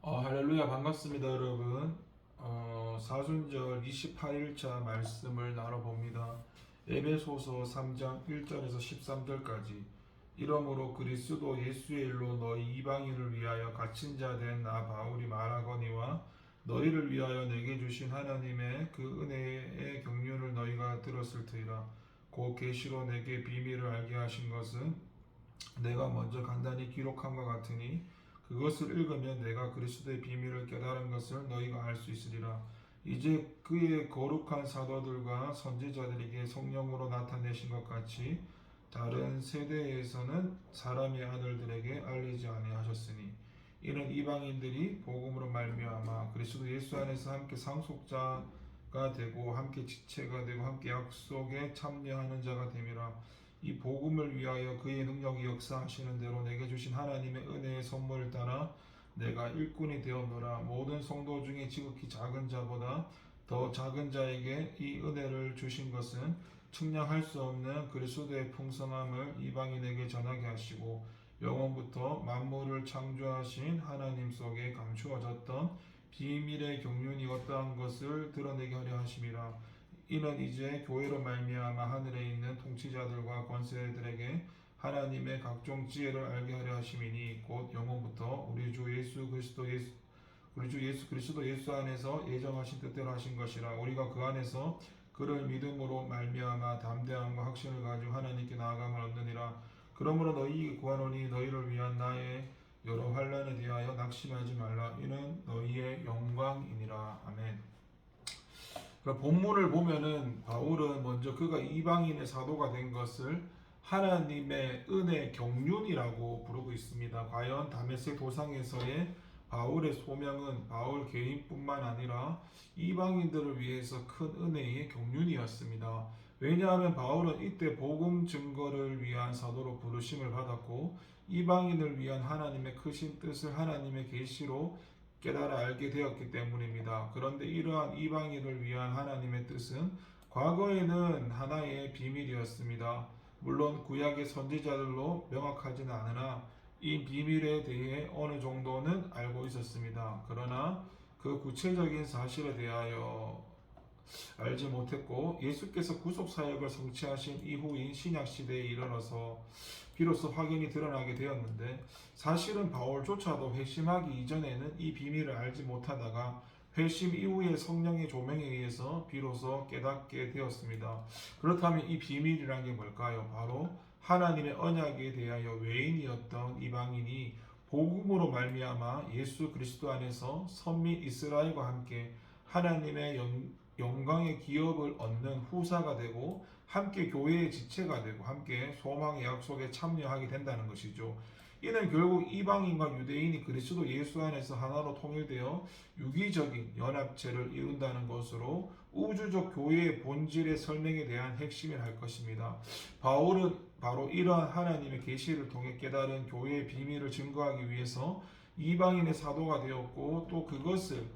할렐루야 반갑습니다 여러분. 사순절 28일차 말씀을 나눠봅니다. 에베소서 3장 1절에서 13절까지. 이러므로 그리스도 예수의 일로 너희 이방인을 위하여 갇힌 자 된 나 바울이 말하거니와 너희를 위하여 내게 주신 하나님의 그 은혜의 경륜을 너희가 들었을 터이라. 곧 계시로 내게 비밀을 알게 하신 것은 내가 먼저 간단히 기록함과 같으니 그것을 읽으면 내가 그리스도의 비밀을 깨달은 것을 너희가 알 수 있으리라. 이제 그의 거룩한 사도들과 선지자들에게 성령으로 나타내신 것 같이 다른 세대에서는 사람의 아들들에게 알리지 아니하셨으니 이는 이방인들이 복음으로 말미암아 그리스도 예수 안에서 함께 상속자가 되고 함께 지체가 되고 함께 약속에 참여하는 자가 됨이라. 이 복음을 위하여 그의 능력이 역사하시는 대로 내게 주신 하나님의 은혜의 선물을 따라 내가 일꾼이 되었노라. 모든 성도 중에 지극히 작은 자보다 더 작은 자에게 이 은혜를 주신 것은 측량할 수 없는 그리스도의 풍성함을 이방인에게 전하게 하시고 영원부터 만물을 창조하신 하나님 속에 감추어졌던 비밀의 경륜이 어떠한 것을 드러내게 하려 하심이라. 이는 이제 교회로 말미암아 하늘에 있는 통치자들과 권세들에게 하나님의 각종 지혜를 알게 하려 하심이니 곧 영원부터 우리 주 예수 그리스도 예수 안에서 예정하신 뜻대로 하신 것이라. 우리가 그 안에서 그를 믿음으로 말미암아 담대함과 확신을 가지고 하나님께 나아감을 얻느니라. 그러므로 너희에게 구하노니 너희를 위한 나의 여러 환난에 대하여 낙심하지 말라. 이는 너희의 영광이니라. 아멘. 본문을 보면은 바울은 먼저 그가 이방인의 사도가 된 것을 하나님의 은혜 경륜이라고 부르고 있습니다. 과연 다메섹 도상에서의 바울의 소명은 바울 개인뿐만 아니라 이방인들을 위해서 큰 은혜의 경륜이었습니다. 왜냐하면 바울은 이때 복음 증거를 위한 사도로 부르심을 받았고 이방인을 위한 하나님의 크신 뜻을 하나님의 계시로 깨달아 알게 되었기 때문입니다. 그런데 이러한 이방인을 위한 하나님의 뜻은 과거에는 하나의 비밀이었습니다. 물론 구약의 선지자들로 명확하지는 않으나 이 비밀에 대해 어느 정도는 알고 있었습니다. 그러나 그 구체적인 사실에 대하여 알지 못했고 예수께서 구속사역을 성취하신 이후인 신약시대에 이르러서 비로소 확인이 드러나게 되었는데 사실은 바울조차도 회심하기 이전에는 이 비밀을 알지 못하다가 회심 이후에 성령의 조명에 의해서 비로소 깨닫게 되었습니다. 그렇다면 이 비밀이란 게 뭘까요? 바로 하나님의 언약에 대하여 외인이었던 이방인이 복음으로 말미암아 예수 그리스도 안에서 선민 이스라엘과 함께 하나님의 영광의 기업을 얻는 후사가 되고 함께 교회의 지체가 되고 함께 소망의 약속에 참여하게 된다는 것이죠. 이는 결국 이방인과 유대인이 그리스도 예수 안에서 하나로 통일되어 유기적인 연합체를 이룬다는 것으로 우주적 교회의 본질의 설명에 대한 핵심을 할 것입니다. 바울은 바로 이러한 하나님의 계시를 통해 깨달은 교회의 비밀을 증거하기 위해서 이방인의 사도가 되었고 또 그것을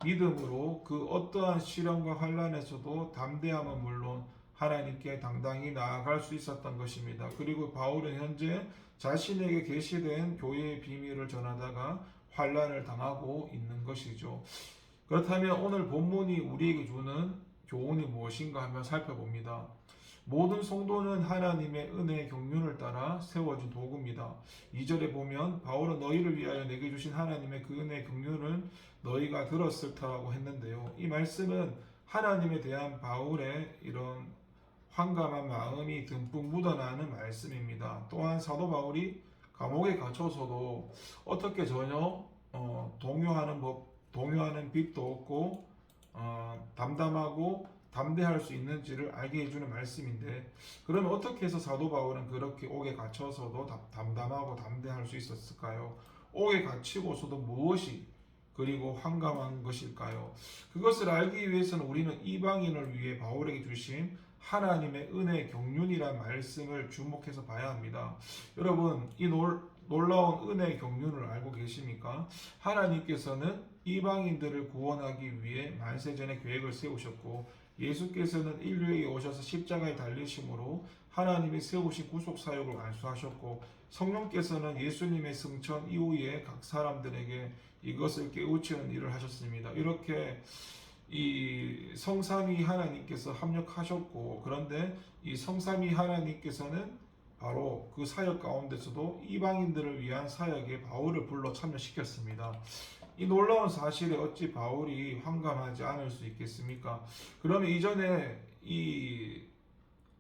믿음으로 그 어떠한 시련과 환난에서도 담대함은 물론 하나님께 당당히 나아갈 수 있었던 것입니다. 그리고 바울은 현재 자신에게 계시된 교회의 비밀을 전하다가 환난을 당하고 있는 것이죠. 그렇다면 오늘 본문이 우리에게 주는 교훈이 무엇인가 하면 살펴봅니다. 모든 성도는 하나님의 은혜의 경륜을 따라 세워진 도구입니다. 2절에 보면 바울은 너희를 위하여 내게 주신 하나님의 그 은혜의 경륜을 너희가 들었을 터라고 했는데요. 이 말씀은 하나님에 대한 바울의 이런 황감한 마음이 듬뿍 묻어나는 말씀입니다. 또한 사도 바울이 감옥에 갇혀서도 어떻게 전혀 동요하는 빛도 없고 담담하고 담대할 수 있는지를 알게 해주는 말씀인데 그러면 어떻게 해서 사도 바울은 그렇게 옥에 갇혀서도 담담하고 담대할 수 있었을까요? 옥에 갇히고서도 무엇이 그리고 황감한 것일까요? 그것을 알기 위해서는 우리는 이방인을 위해 바울에게 주신 하나님의 은혜의 경륜이란 말씀을 주목해서 봐야 합니다. 여러분 이 놀라운 은혜의 경륜을 알고 계십니까? 하나님께서는 이방인들을 구원하기 위해 만세전에 계획을 세우셨고 예수께서는 인류에게 오셔서 십자가에 달리심으로 하나님이 세우신 구속사역을 완수하셨고 성령께서는 예수님의 승천 이후에 각 사람들에게 이것을 깨우치는 일을 하셨습니다. 이렇게 이 성삼위 하나님께서 합력하셨고, 그런데 이 성삼위 하나님께서는 바로 그 사역 가운데서도 이방인들을 위한 사역에 바울을 불러 참여시켰습니다. 이 놀라운 사실에 어찌 바울이 황감하지 않을 수 있겠습니까? 그러면 이전에 이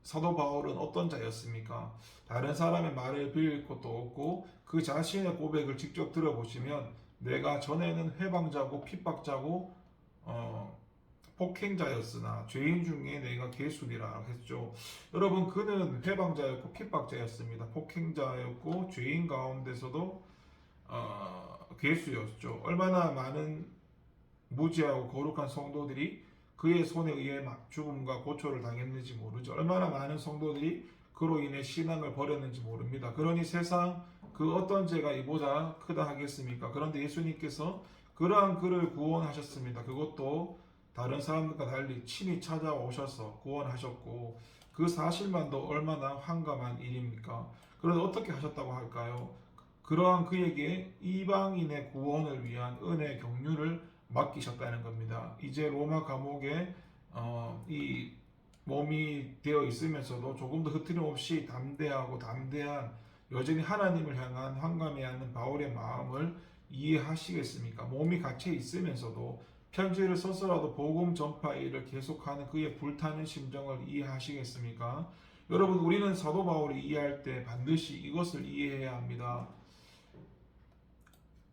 사도 바울은 어떤 자였습니까? 다른 사람의 말을 빌릴 것도 없고 그 자신의 고백을 직접 들어보시면 내가 전에는 회방자고 핍박자고 폭행자였으나 죄인 중에 내가 괴수리라 했죠. 여러분, 그는 회방자였고 핍박자였습니다. 폭행자였고 죄인 가운데서도 괴수였죠. 얼마나 많은 무지하고 거룩한 성도들이 그의 손에 의해 죽음과 고초를 당했는지 모르죠. 얼마나 많은 성도들이 그로 인해 신앙을 버렸는지 모릅니다. 그러니 세상 그 어떤 죄가 이보다 크다 하겠습니까? 그런데 예수님께서 그러한 그를 구원하셨습니다. 그것도 다른 사람들과 달리 친히 찾아오셔서 구원하셨고, 그 사실만도 얼마나 황감한 일입니까? 그런데 어떻게 하셨다고 할까요? 그러한 그에게 이방인의 구원을 위한 은혜의 경륜을 맡기셨다는 겁니다. 이제 로마 감옥에 이 몸이 되어 있으면서도 조금도 흐트림없이 담대하고 담대한, 여전히 하나님을 향한 황감해하는 바울의 마음을 이해하시겠습니까? 몸이 갇혀 있으면서도 편지를 써서라도 복음 전파 일을 계속하는 그의 불타는 심정을 이해하시겠습니까? 여러분, 우리는 사도 바울이 이해할 때 반드시 이것을 이해해야 합니다.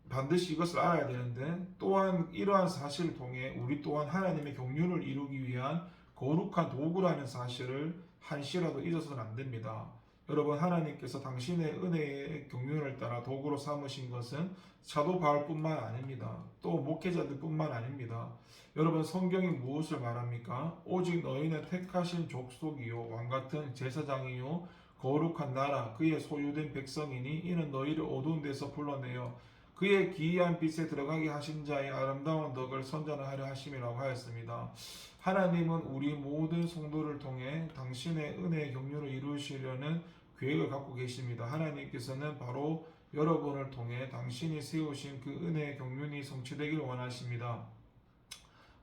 반드시 이것을 알아야 되는데, 또한 이러한 사실을 통해 우리 또한 하나님의 경륜을 이루기 위한 거룩한 도구라는 사실을 한시라도 잊어서는 안 됩니다. 여러분, 하나님께서 당신의 은혜의 경륜을 따라 도구로 삼으신 것은 사도 바울뿐만 아닙니다. 또 목회자들뿐만 아닙니다. 여러분, 성경이 무엇을 말합니까? 오직 너희는 택하신 족속이요 왕같은 제사장이요 거룩한 나라 그의 소유된 백성이니 이는 너희를 어두운 데서 불러내어 그의 기이한 빛에 들어가게 하신 자의 아름다운 덕을 선전하려 하심이라고 하였습니다. 하나님은 우리 모든 성도를 통해 당신의 은혜의 경륜을 이루시려는 계획을 갖고 계십니다. 하나님께서는 바로 여러분을 통해 당신이 세우신 그 은혜의 경륜이 성취되길 원하십니다.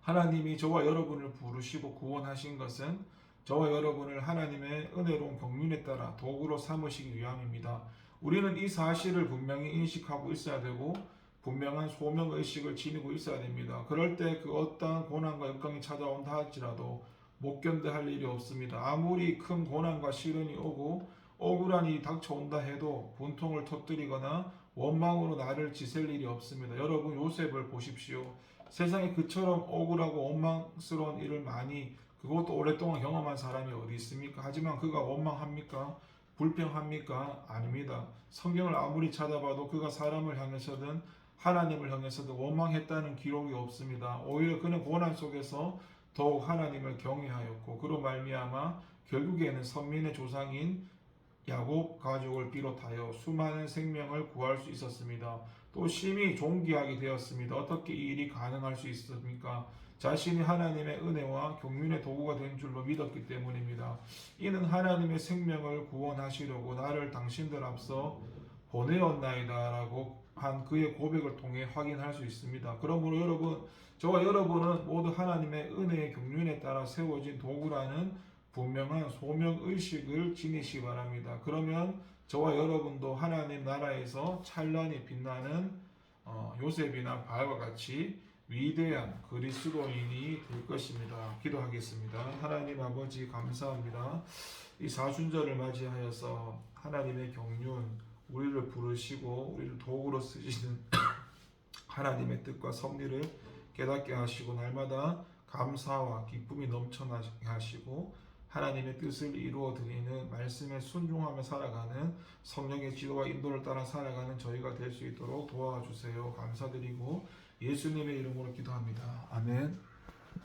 하나님이 저와 여러분을 부르시고 구원하신 것은 저와 여러분을 하나님의 은혜로운 경륜에 따라 도구로 삼으시기 위함입니다. 우리는 이 사실을 분명히 인식하고 있어야 되고 분명한 소명의식을 지니고 있어야 됩니다. 그럴 때 그 어떠한 고난과 역경이 찾아온다 할지라도 못 견뎌할 일이 없습니다. 아무리 큰 고난과 시련이 오고 억울한 일이 닥쳐온다 해도 분통을 터뜨리거나 원망으로 나를 지셀 일이 없습니다. 여러분, 요셉을 보십시오. 세상에 그처럼 억울하고 원망스러운 일을 많이, 그것도 오랫동안 경험한 사람이 어디 있습니까? 하지만 그가 원망합니까? 불평합니까? 아닙니다. 성경을 아무리 찾아봐도 그가 사람을 향해서든 하나님을 향해서도 원망했다는 기록이 없습니다. 오히려 그는 고난 속에서 더욱 하나님을 경외하였고 그로 말미암아 결국에는 선민의 조상인 야곱 가족을 비롯하여 수많은 생명을 구할 수 있었습니다. 또 심히 존귀하게 되었습니다. 어떻게 이 일이 가능할 수 있습니까? 자신이 하나님의 은혜와 경륜의 도구가 된 줄로 믿었기 때문입니다. 이는 하나님의 생명을 구원하시려고 나를 당신들 앞서 보내었나이다 라고 한 그의 고백을 통해 확인할 수 있습니다. 그러므로 여러분, 저와 여러분은 모두 하나님의 은혜의 경륜에 따라 세워진 도구라는 분명한 소명의식을 지니시기 바랍니다. 그러면 저와 여러분도 하나님 나라에서 찬란히 빛나는 요셉이나 바알과 같이 위대한 그리스도인이 될 것입니다. 기도하겠습니다. 하나님 아버지, 감사합니다. 이 사순절을 맞이하여서 하나님의 경륜, 우리를 부르시고 우리를 도구로 쓰시는 하나님의 뜻과 섭리를 깨닫게 하시고 날마다 감사와 기쁨이 넘쳐나게 하시고 하나님의 뜻을 이루어 드리는 말씀에 순종하며 살아가는 성령의 지도와 인도를 따라 살아가는 저희가 될 수 있도록 도와주세요. 감사드리고 예수님의 이름으로 기도합니다. 아멘.